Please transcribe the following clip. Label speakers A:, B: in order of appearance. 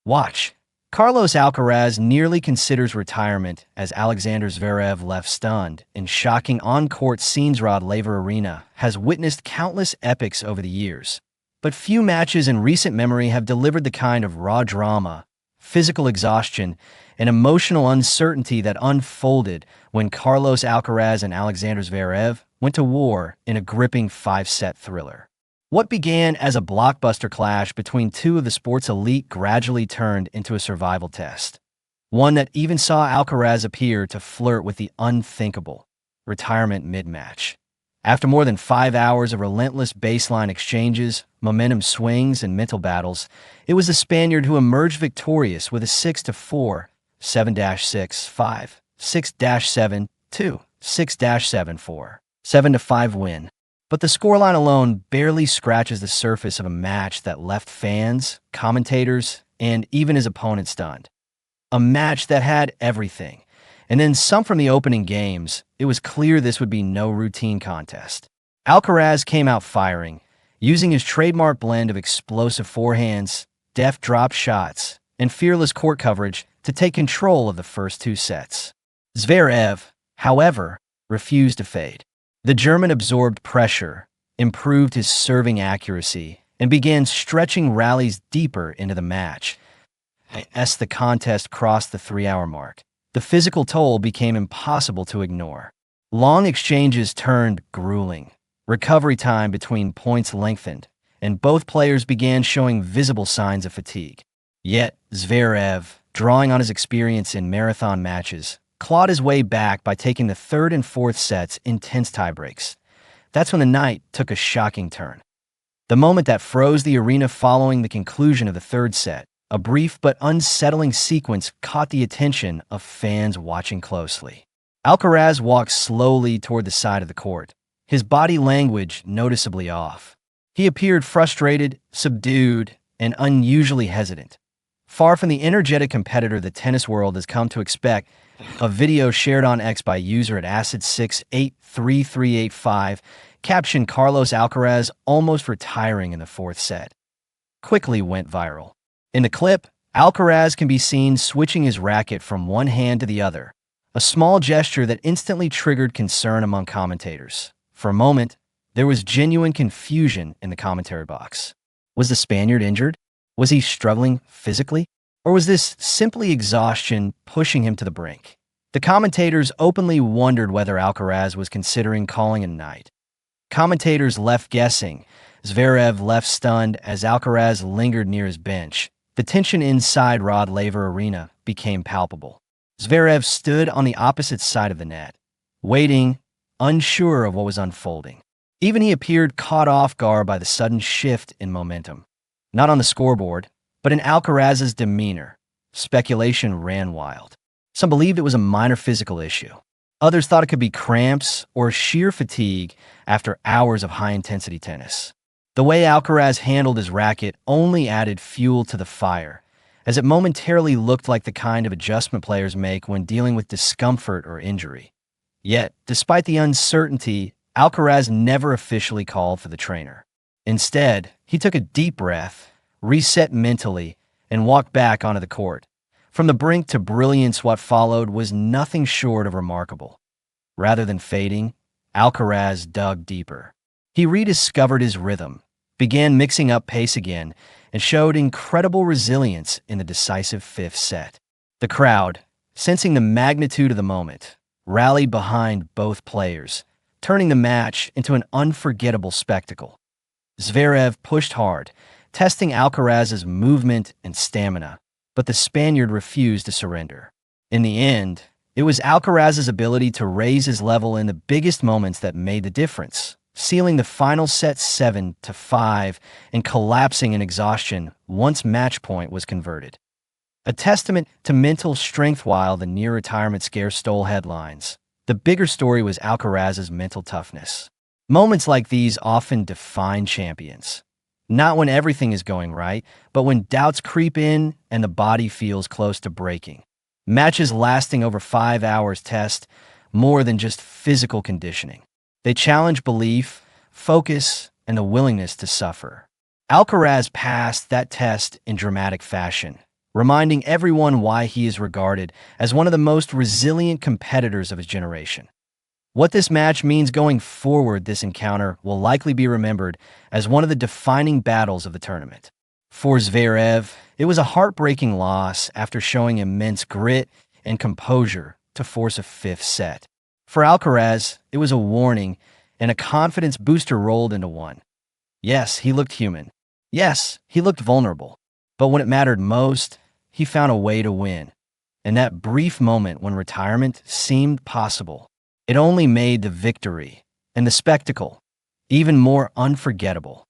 A: Watch. Carlos Alcaraz nearly considers retirement as Alexander Zverev left stunned in shocking on-court scenes. Rod Laver Arena has witnessed countless epics over the years, but few matches in recent memory have delivered the kind of raw drama, physical exhaustion, and emotional uncertainty that unfolded when Carlos Alcaraz and Alexander Zverev went to war in a gripping five-set thriller. What began as a blockbuster clash between two of the sport's elite gradually turned into a survival test, one that even saw Alcaraz appear to flirt with the unthinkable: retirement mid-match. After more than 5 hours of relentless baseline exchanges, momentum swings, and mental battles, it was the Spaniard who emerged victorious with a 6-4, 7-6-5, 6-7-2, 6-7-4, 7-5 win. But the scoreline alone barely scratches the surface of a match that left fans, commentators, and even his opponent stunned. A match that had everything. And then some from the opening games. It was clear this would be no routine contest. Alcaraz came out firing, using his trademark blend of explosive forehands, deft drop shots, and fearless court coverage to take control of the first two sets. Zverev, however, refused to fade. The German absorbed pressure, improved his serving accuracy, and began stretching rallies deeper into the match. As the contest crossed the 3-hour mark, the physical toll became impossible to ignore. Long exchanges turned grueling. Recovery time between points lengthened, and both players began showing visible signs of fatigue. Yet, Zverev, drawing on his experience in marathon matches, clawed his way back by taking the third and fourth sets in tense tiebreaks. That's when the night took a shocking turn. The moment that froze the arena following the conclusion of the third set, a brief but unsettling sequence caught the attention of fans watching closely. Alcaraz walked slowly toward the side of the court, his body language noticeably off. He appeared frustrated, subdued, and unusually hesitant. Far from the energetic competitor the tennis world has come to expect, a video shared on X by user at acid6833885 captioned Carlos Alcaraz almost retiring in the fourth set quickly went viral. In the clip, Alcaraz can be seen switching his racket from one hand to the other, a small gesture that instantly triggered concern among commentators. For a moment, there was genuine confusion in the commentary box. Was the Spaniard injured? Was he struggling physically? Or was this simply exhaustion pushing him to the brink? The commentators openly wondered whether Alcaraz was considering calling a night. Commentators left guessing. Zverev left stunned as Alcaraz lingered near his bench. The tension inside Rod Laver Arena became palpable. Zverev stood on the opposite side of the net, waiting, unsure of what was unfolding. Even he appeared caught off guard by the sudden shift in momentum. Not on the scoreboard, but in Alcaraz's demeanor. Speculation ran wild. Some believed it was a minor physical issue. Others thought it could be cramps or sheer fatigue after hours of high-intensity tennis. The way Alcaraz handled his racket only added fuel to the fire, as it momentarily looked like the kind of adjustment players make when dealing with discomfort or injury. Yet, despite the uncertainty, Alcaraz never officially called for the trainer. Instead, he took a deep breath, reset mentally, and walked back onto the court. From the brink to brilliance, what followed was nothing short of remarkable. Rather than fading, Alcaraz dug deeper. He rediscovered his rhythm, began mixing up pace again, and showed incredible resilience in the decisive fifth set. The crowd, sensing the magnitude of the moment, rallied behind both players, turning the match into an unforgettable spectacle. Zverev pushed hard, testing Alcaraz's movement and stamina, but the Spaniard refused to surrender. In the end, it was Alcaraz's ability to raise his level in the biggest moments that made the difference, sealing the final set 7-5 and collapsing in exhaustion once match point was converted. A testament to mental strength. While the near-retirement scare stole headlines, the bigger story was Alcaraz's mental toughness. Moments like these often define champions. Not when everything is going right, but when doubts creep in and the body feels close to breaking. Matches lasting over 5 hours test more than just physical conditioning. They challenge belief, focus, and the willingness to suffer. Alcaraz passed that test in dramatic fashion, reminding everyone why he is regarded as one of the most resilient competitors of his generation. What this match means going forward, this encounter will likely be remembered as one of the defining battles of the tournament. For Zverev, it was a heartbreaking loss after showing immense grit and composure to force a fifth set. For Alcaraz, it was a warning and a confidence booster rolled into one. Yes, he looked human. Yes, he looked vulnerable. But when it mattered most, he found a way to win. In that brief moment when retirement seemed possible, it only made the victory and the spectacle even more unforgettable.